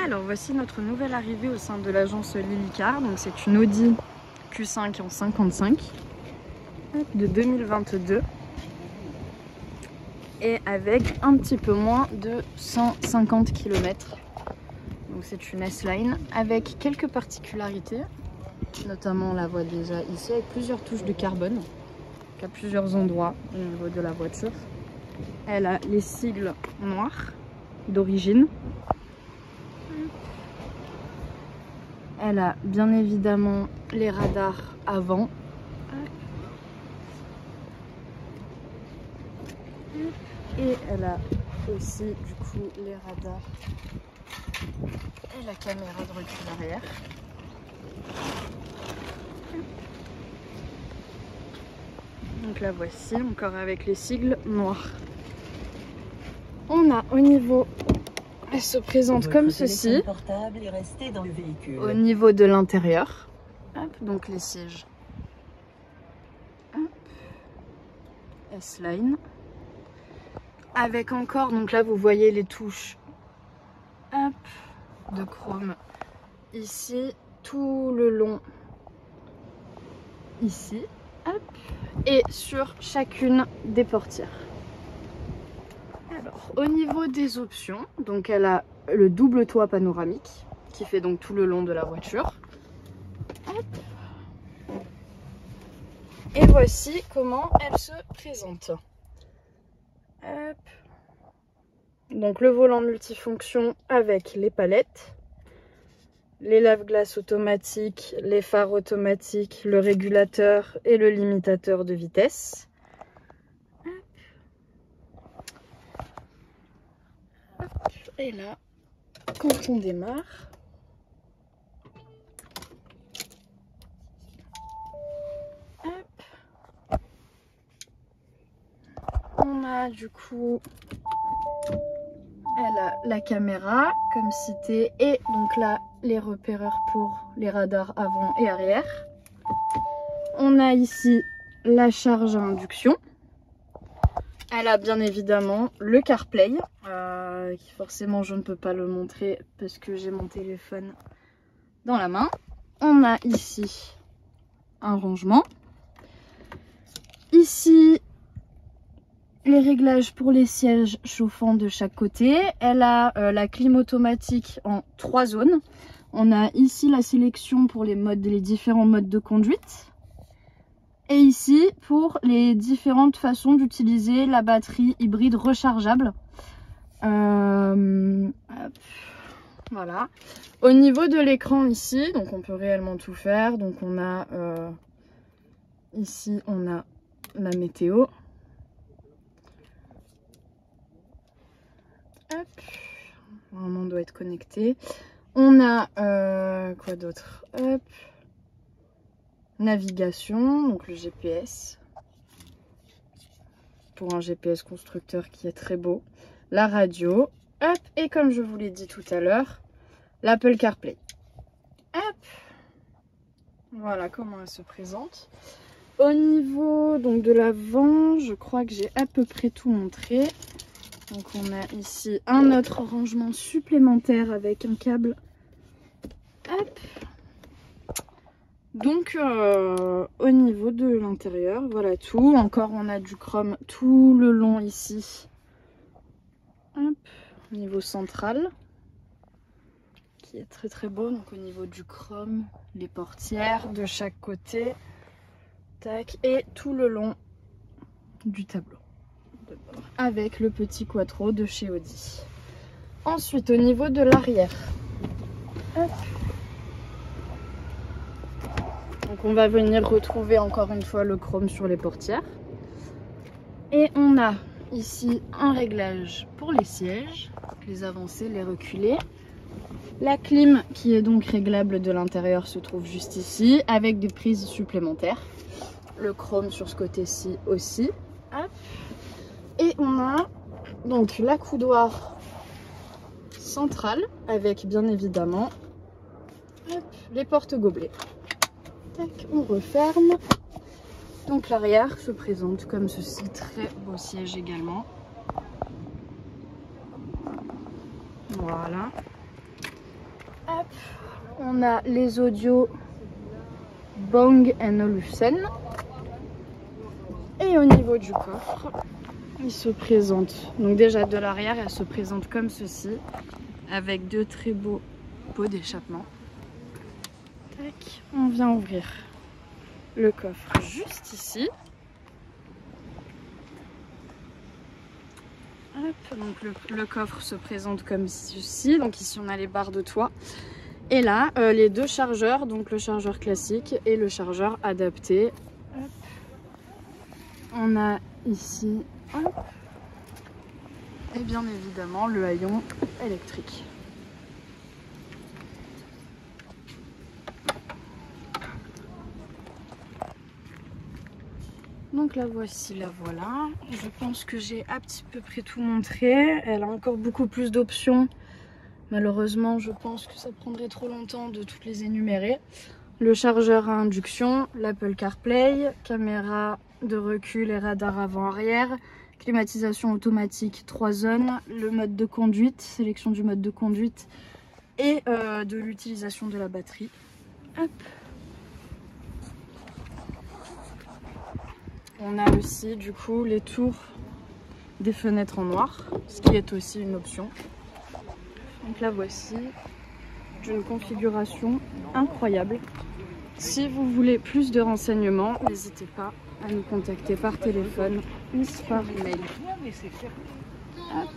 Alors voici notre nouvelle arrivée au sein de l'agence Lily-Car. Donc c'est une Audi Q5 en 55 de 2022 et avec un petit peu moins de 150 km. Donc c'est une S-Line avec quelques particularités, notamment on la voit déjà ici avec plusieurs touches de carbone à plusieurs endroits au niveau de la voiture. Elle a les sigles noirs d'origine. Elle a bien évidemment les radars avant. Et elle a aussi du coup les radars et la caméra de recul arrière. Donc la voici encore avec les sigles noirs. On a au niveau, elle se présente comme ceci. Au niveau de l'intérieur, donc les sièges S-Line. Avec encore, donc là vous voyez les touches de chrome ici, tout le long ici, et sur chacune des portières. Alors au niveau des options, donc elle a le double toit panoramique qui fait donc tout le long de la voiture. Et voici comment elle se présente. Donc le volant multifonction avec les palettes, les lave-glaces automatiques, les phares automatiques, le régulateur et le limitateur de vitesse. Et là, quand on démarre, on a du coup, elle a la caméra comme cité et donc là les repéreurs pour les radars avant et arrière. On a ici la charge à induction. Elle a bien évidemment le CarPlay qui forcément je ne peux pas le montrer parce que j'ai mon téléphone dans la main. On a ici un rangement. Ici les réglages pour les sièges chauffants de chaque côté. Elle a la clim automatique en 3 zones. On a ici la sélection pour les différents modes de conduite. Et ici pour les différentes façons d'utiliser la batterie hybride rechargeable. Voilà. Au niveau de l'écran ici, donc on peut réellement tout faire. Donc on a ici on a la météo. Vraiment on doit être connecté. On a quoi d'autre? Navigation, donc le GPS. Pour un GPS constructeur qui est très beau. La radio. Et comme je vous l'ai dit tout à l'heure, l'Apple CarPlay. Voilà comment elle se présente. Au niveau donc de l'avant, je crois que j'ai à peu près tout montré. Donc on a ici un autre rangement supplémentaire avec un câble. Donc au niveau de l'intérieur, voilà tout. Encore on a du chrome tout le long ici. Au niveau central. Qui est très très beau. Donc au niveau du chrome, les portières de chaque côté. Tac. Et tout le long du tableau. Avec le petit quattro de chez Audi. Ensuite au niveau de l'arrière, donc on va venir retrouver encore une fois le chrome sur les portières et on a ici un réglage pour les sièges, les avancés, les reculés. La clim qui est donc réglable de l'intérieur se trouve juste ici avec des prises supplémentaires, le chrome sur ce côté-ci aussi. Et on a donc l'accoudoir central avec bien évidemment les portes gobelets. Tac, on referme. Donc l'arrière se présente comme ceci, très beau siège également. Voilà. Hop. On a les audios Bang & Olufsen. Et au niveau du coffre, il se présente, donc déjà de l'arrière, elle se présente comme ceci, avec deux très beaux pots d'échappement. Tac, on vient ouvrir le coffre juste ici. Hop, donc le coffre se présente comme ceci, donc ici on a les barres de toit. Et là, les deux chargeurs, donc le chargeur classique et le chargeur adapté. Hop. On a ici, hop, et bien évidemment le haillon électrique. Donc la voici, la voilà. Je pense que j'ai à petit peu près tout montré. Elle a encore beaucoup plus d'options. Malheureusement, je pense que ça prendrait trop longtemps de toutes les énumérer. Le chargeur à induction, l'Apple CarPlay, caméra de recul et radar avant-arrière, climatisation automatique 3 zones, le mode de conduite, sélection du mode de conduite et de l'utilisation de la batterie. Hop. On a aussi du coup les tours des fenêtres en noir, ce qui est aussi une option. Donc la voici, d'une configuration incroyable. Si vous voulez plus de renseignements, n'hésitez pas à nous contacter par téléphone ou par mail. Hop.